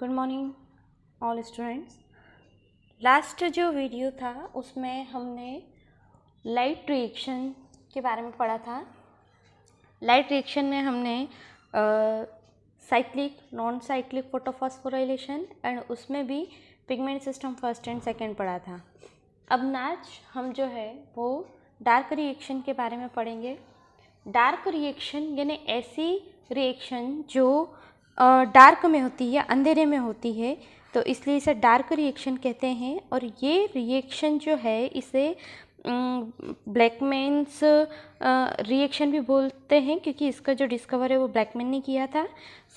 Good morning all students. Last जो video था उसमें हमने लाइट रिएक्शन के बारे में पढ़ा था। लाइट रिएक्शन में हमने cyclic, non cyclic photophosphorylation and उसमें भी pigment system first and second पढ़ा था। अब आज हम जो है वो डार्क रिएक्शन के बारे में पढ़ेंगे। डार्क रिएक्शन यानी ऐसी रिएक्शन जो डार्क में होती है, अंधेरे में होती है, तो इसलिए इसे डार्क रिएक्शन कहते हैं। और ये रिएक्शन जो है इसे ब्लैकमैन्स रिएक्शन भी बोलते हैं, क्योंकि इसका जो डिस्कवर है वो ब्लैकमैन ने किया था।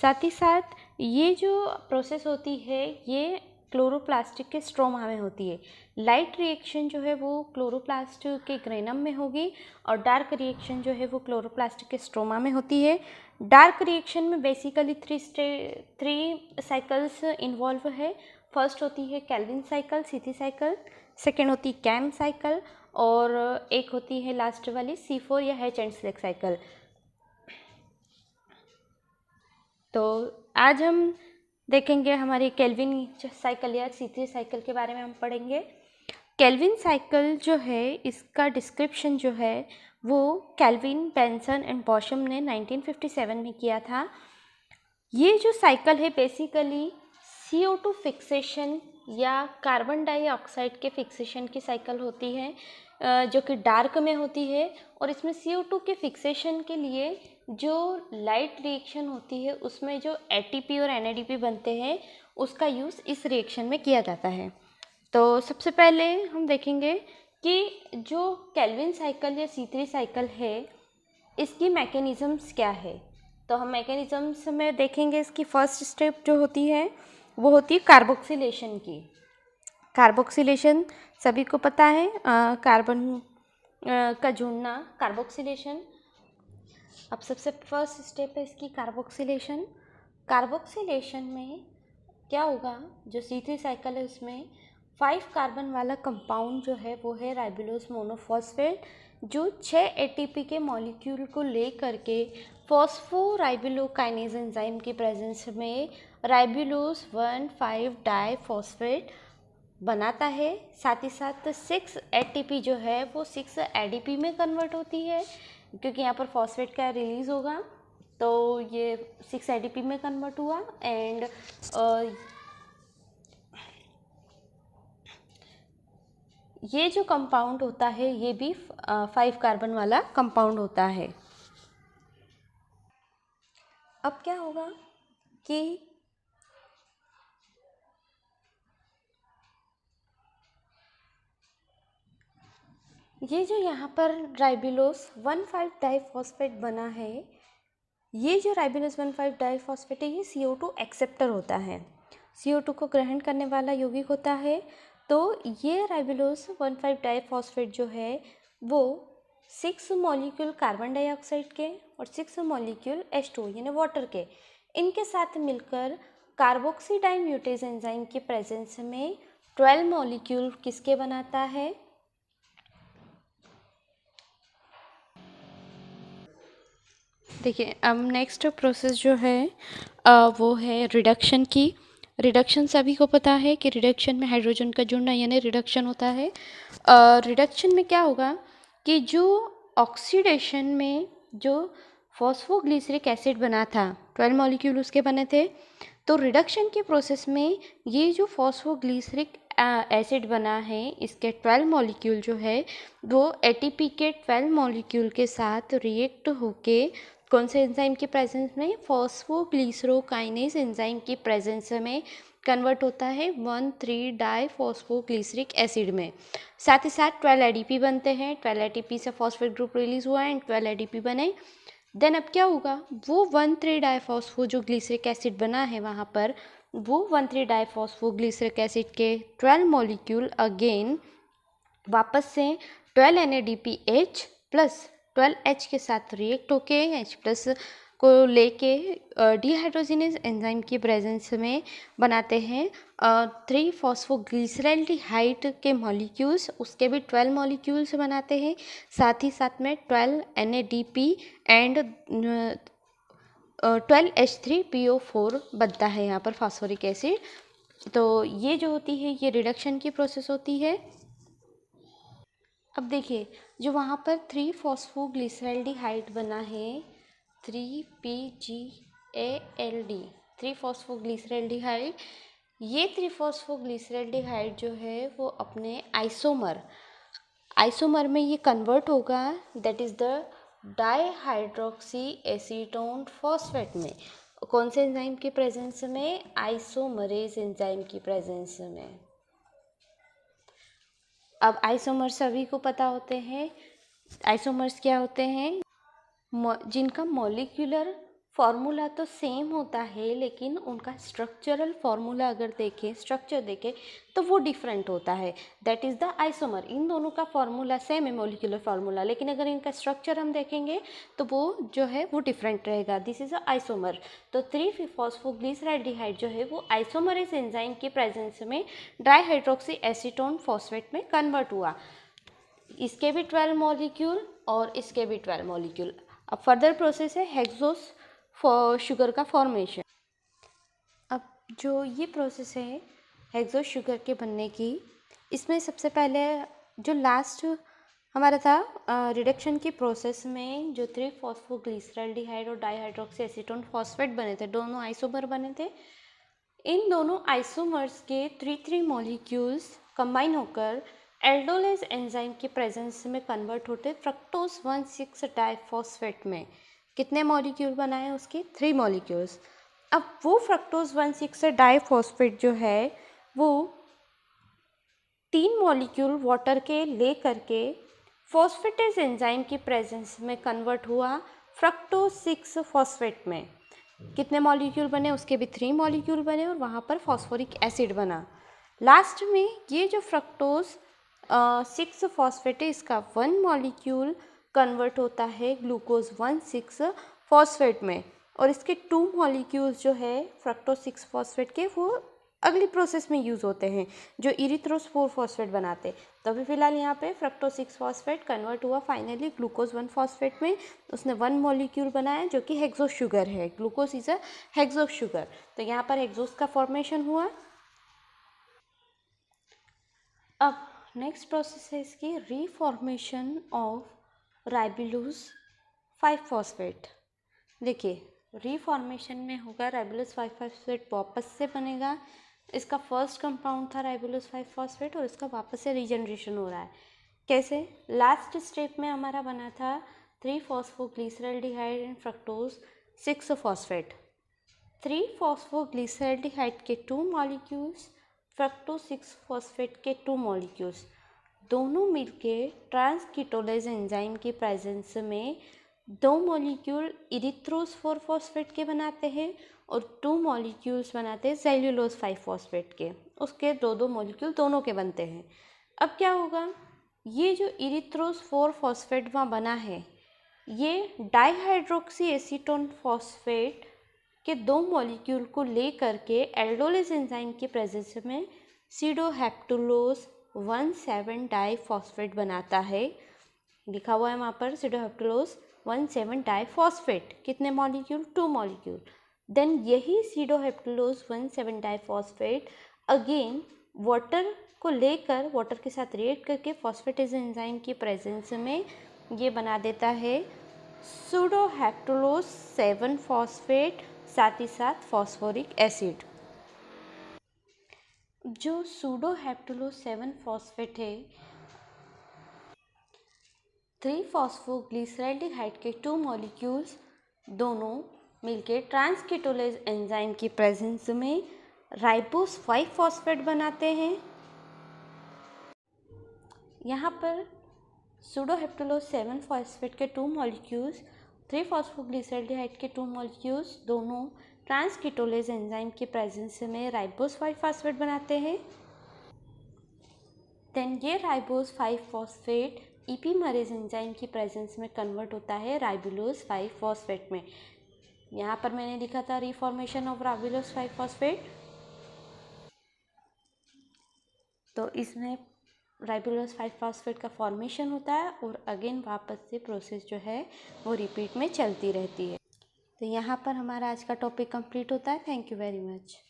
साथ ही साथ ये जो प्रोसेस होती है ये क्लोरोप्लास्ट के स्ट्रोमा में होती है। लाइट रिएक्शन जो है वो क्लोरोप्लास्ट के ग्रेनम में होगी और डार्क रिएक्शन जो है वो क्लोरोप्लास्ट के स्ट्रोमा में होती है। डार्क रिएक्शन में बेसिकली थ्री साइकिल्स इन्वॉल्व है। फर्स्ट होती है केल्विन साइकिल, सीथी साइकिल, सेकेंड होती है कैम साइकिल और एक होती है लास्ट वाली C4 या हैच एंड स्लेक साइकिल। तो आज हम देखेंगे हमारी केल्विन साइकिल या C3 साइकिल के बारे में हम पढ़ेंगे। केल्विन साइकिल जो है इसका डिस्क्रिप्शन जो है वो केल्विन, बेंसन एंड बॉशम ने 1957 में किया था। ये जो साइकिल है बेसिकली CO2 फिक्सेशन या कार्बन डाइऑक्साइड के फिक्सेशन की साइकिल होती है, जो कि डार्क में होती है। और इसमें CO2 के फिक्सेशन के लिए जो लाइट रिएक्शन होती है उसमें जो ATP और NADP बनते हैं उसका यूज़ इस रिएक्शन में किया जाता है। तो सबसे पहले हम देखेंगे कि जो केल्विन साइकिल या C3 साइकिल है इसकी मैकेनिज़म्स क्या है। तो हम मैकेनिज़म्स में देखेंगे इसकी फर्स्ट स्टेप जो होती है वो होती है कार्बोक्सिलेशन की। कार्बोक्सिलेशन सभी को पता है, कार्बन का जुड़ना कार्बोक्सिलेशन। अब सबसे फर्स्ट स्टेप है इसकी कार्बोक्सिलेशन। कार्बोक्सिलेशन में क्या होगा, जो C3 साइकिल है उसमें 5 कार्बन वाला कंपाउंड जो है वो है राइबोलोज मोनोफॉस्फेट, जो 6 ATP के मॉलिक्यूल को ले करके फॉस्फोराइबोलोकाइनेज एंजाइम की प्रेजेंस में राइबोलोज 1,5 डाइफॉस्फेट बनाता है। साथ ही साथ 6 ATP जो है वो 6 ADP में कन्वर्ट होती है, क्योंकि यहाँ पर फॉस्फेट का रिलीज़ होगा तो ये 6 ADP में कन्वर्ट हुआ। एंड ये जो कंपाउंड होता है ये भी 5 कार्बन वाला कंपाउंड होता है। अब क्या होगा कि ये जो यहाँ पर राइबोलोज 1,5 डाइफॉस्फेट बना है, ये जो राइबोलोज 1,5 डाइफॉस्फेट है ये CO2 एक्सेप्टर होता है, CO2 को ग्रहण करने वाला यौगिक होता है। तो ये राइबोलोज 1,5 डाइफॉस्फेट जो है वो 6 मॉलिक्यूल कार्बन डाइऑक्साइड के और 6 मॉलिक्यूल H2 यानी वाटर के, इनके साथ मिलकर कार्बोक्सी डाइम्यूटेज एंजाइम की प्रेजेंस में 12 मॉलिक्यूल किसके बनाता है, देखिए। अब नेक्स्ट प्रोसेस जो है वो है रिडक्शन की। रिडक्शन सभी को पता है कि रिडक्शन में हाइड्रोजन का जुड़ना यानी रिडक्शन होता है। रिडक्शन में क्या होगा कि जो ऑक्सीडेशन में जो फॉस्फोग्लिसरिक एसिड बना था, 12 मॉलिक्यूल उसके बने थे, तो रिडक्शन के प्रोसेस में ये जो फॉस्फोग्लिसरिक एसिड बना है इसके 12 मॉलिक्यूल जो है वो ATP के 12 मॉलिक्यूल के साथ रिएक्ट होके कौन से एंजाइम की प्रेजेंस में, फॉस्फोग्लिसरोकाइनेज एंजाइम की प्रेजेंस में कन्वर्ट होता है 1,3 डाइफॉस्फोग्लिसरिक एसिड में। साथ ही साथ 12 ADP बनते हैं। 12 ATP से फॉस्फेट ग्रुप रिलीज हुआ एंड 12 ADP बने। देन अब क्या होगा, वो 1,3 डाइफॉस्फो जो ग्लिसरिक एसिड बना है वहाँ पर वो 1,3 डाइफॉस्फोग्लिसरिक एसिड के 12 मॉलिक्यूल अगेन वापस से 12 NADPH प्लस 12H के साथ रिएक्ट होके H प्लस को लेके डिहाइड्रोजिनेज एंजाइम की प्रेजेंस में बनाते हैं 3 फॉस्फोग्लिसरैल्डिहाइड के मॉलिक्यूल्स, उसके भी 12 मॉलिक्यूल्स बनाते हैं। साथ ही साथ में 12 NADP एंड 12H3PO4 बनता है यहाँ पर फास्फोरिक एसिड। तो ये जो होती है ये रिडक्शन की प्रोसेस होती है। अब देखिए जो वहाँ पर 3-फॉस्फोग्लिसरैल्डिहाइड बना है 3PGALD 3-फॉस्फोग्लिसरैल्डिहाइड, ये 3-फॉस्फोग्लिसरैल्डिहाइड जो है वो अपने आइसोमर में ये कन्वर्ट होगा, that is the dihydroxy acetone phosphate में। कौन से एंजाइम की प्रेजेंस में? आइसोमरेज एंजाइम की प्रेजेंस में। अब आइसोमर्स सभी को पता होते हैं। आइसोमर्स क्या होते हैं? जिनका मॉलिक्यूलर फार्मूला तो सेम होता है लेकिन उनका स्ट्रक्चरल फार्मूला अगर देखें, स्ट्रक्चर देखें तो वो डिफरेंट होता है, दैट इज़ द आइसोमर। इन दोनों का फार्मूला सेम है, मॉलिक्यूलर फार्मूला, लेकिन अगर इनका स्ट्रक्चर हम देखेंगे तो वो जो है वो डिफरेंट रहेगा। This is a isomer. तो 3-फॉस्फोग्लिसरैल्डिहाइड जो है वो आइसोमरेज एंजाइम की प्रेजेंस में डाईहाइड्रोक्सी एसीटोन फॉस्फेट में कन्वर्ट हुआ। इसके भी 12 मॉलिक्यूल और इसके भी 12 मॉलिक्यूल। अब फर्दर प्रोसेस है हेक्सोस शुगर का फॉर्मेशन। अब जो ये प्रोसेस है हेक्सोस शुगर के बनने की, इसमें सबसे पहले जो लास्ट हमारा था रिडक्शन की प्रोसेस में जो 3-फॉस्फोग्लिसरैल्डिहाइड और डाईहाइड्रोक्सी एसीटोन फॉस्फेट बने थे, दोनों आइसोमर बने थे। इन दोनों आइसोमर्स के 3 मॉलिक्यूल्स कंबाइन होकर एल्डोलेज एंजाइम की प्रेजेंस में कन्वर्ट होते फ्रक्टोज 1,6 डाइफॉस्फेट में। कितने मॉलिक्यूल बनाए उसके? 3 मॉलिक्यूल्स। अब वो फ्रक्टोज 1,6 डाइफॉस्फेट जो है वो 3 मॉलिक्यूल वाटर के ले करके फॉस्फेटेज एंजाइम की प्रेजेंस में कन्वर्ट हुआ फ्रक्टोज 6 फॉस्फेट में। कितने मॉलिक्यूल बने? उसके भी 3 मॉलिक्यूल बने और वहाँ पर फॉस्फोरिक एसिड बना। लास्ट में ये जो फ्रक्टोज 6 फॉस्फेट है इसका 1 मॉलिक्यूल कन्वर्ट होता है ग्लूकोज 1,6 फॉस्फेट में, और इसके 2 मॉलिक्यूल्स जो है फ्रक्टोज 6 फॉस्फेट के वो अगली प्रोसेस में यूज़ होते हैं जो इरिथ्रोज 4 फॉस्फेट बनाते। तो अभी फिलहाल यहाँ पे फ्रक्टोज 6 फॉस्फेट कन्वर्ट हुआ फाइनली ग्लूकोज 1 फॉस्फेट में, उसने 1 मॉलिक्यूल बनाया जो कि हेक्सोस शुगर है। Glucose is a hexose sugar. तो यहाँ पर हेक्सोस का फॉर्मेशन हुआ। अब नेक्स्ट प्रोसेस है इसकी रीफॉर्मेशन ऑफ राइबोलोज 5 फॉस्फेट। देखिए रीफॉर्मेशन में होगा राइबोलोज 5 फॉस्फेट वापस से बनेगा। इसका फर्स्ट कंपाउंड था राइबोलोज 5 फॉस्फेट और इसका वापस से रीजनरेशन हो रहा है। कैसे? लास्ट स्टेप में हमारा बना था 3-फॉस्फोग्लिसरैल्डिहाइड एंड फ्रक्टोज 6 फॉस्फेट। 3-फॉस्फोग्लिसरैल्डिहाइड के 2 मॉलिक्यूल्स, फ्रक्टोज 6 फॉस्फेट के 2 मॉलिक्यूल्स, दोनों मिलके ट्रांसकीटोलेज एंजाइम की प्रेजेंस में 2 मॉलिक्यूल इरिथ्रोज 4 फॉस्फेट के बनाते हैं और 2 मॉलिक्यूल्स बनाते हैं सेल्यूलोज 5 फॉस्फेट के। उसके 2 मॉलिक्यूल दोनों के बनते हैं। अब क्या होगा? ये जो इरिथ्रोज 4 फॉस्फेट वहाँ बना है ये डाईहाइड्रोक्सी एसीटोन फॉस्फेट के 2 मॉलिक्यूल को ले करके एल्डोलेज एंजाइम की प्रेजेंस में सीडोहेप्टुलोज 1,7 डाइफॉस्फेट बनाता है। लिखा हुआ है वहाँ पर सीडोहेप्टुलोज 1,7 डाइफॉस्फेट। कितने मॉलिक्यूल? 2 मॉलिक्यूल। देन यही सीडोहेप्टुलोज 1,7 डाइफॉस्फेट अगेन वाटर को लेकर वाटर के साथ रिएक्ट करके फॉस्फेटेज एंजाइम की प्रेजेंस में ये बना देता है सूडोहेप्टुलोज 7 फॉस्फेट, साथ ही साथ फॉस्फोरिक एसिड। जो सूडोहेप्टुलोज 7 फॉस्फेट है 3-फॉस्फोग्लिसरैल्डिहाइड के 2 मॉलिक्यूल्स दोनों मिलके ट्रांसकीटोलेज एंजाइम की प्रेजेंस में राइबोस 5 फॉस्फेट बनाते हैं। यहाँ पर सूडोहेप्टुलोज 7 फॉस्फेट के 2 मॉलिक्यूल्स 3-फॉस्फोग्लिसरैल्डिहाइड के 2 मॉलिक्यूल्स दोनों ट्रांसकीटोलेज एंजाइम की प्रेजेंस में राइबोस 5 फॉस्फेट बनाते हैं। देन ये राइबोस 5 फॉस्फेट ईपीमरेज एंजाइम की प्रेजेंस में कन्वर्ट होता है राइबोलोज 5 फॉस्फेट में। यहाँ पर मैंने लिखा था रिफॉर्मेशन ऑफ राइबोलोज 5 फॉस्फेट, तो इसमें राइबोलोज 5 फॉस्फेट का फॉर्मेशन होता है और अगेन वापस से प्रोसेस जो है वो रिपीट में चलती रहती है। तो यहाँ पर हमारा आज का टॉपिक कंप्लीट होता है। Thank you very much.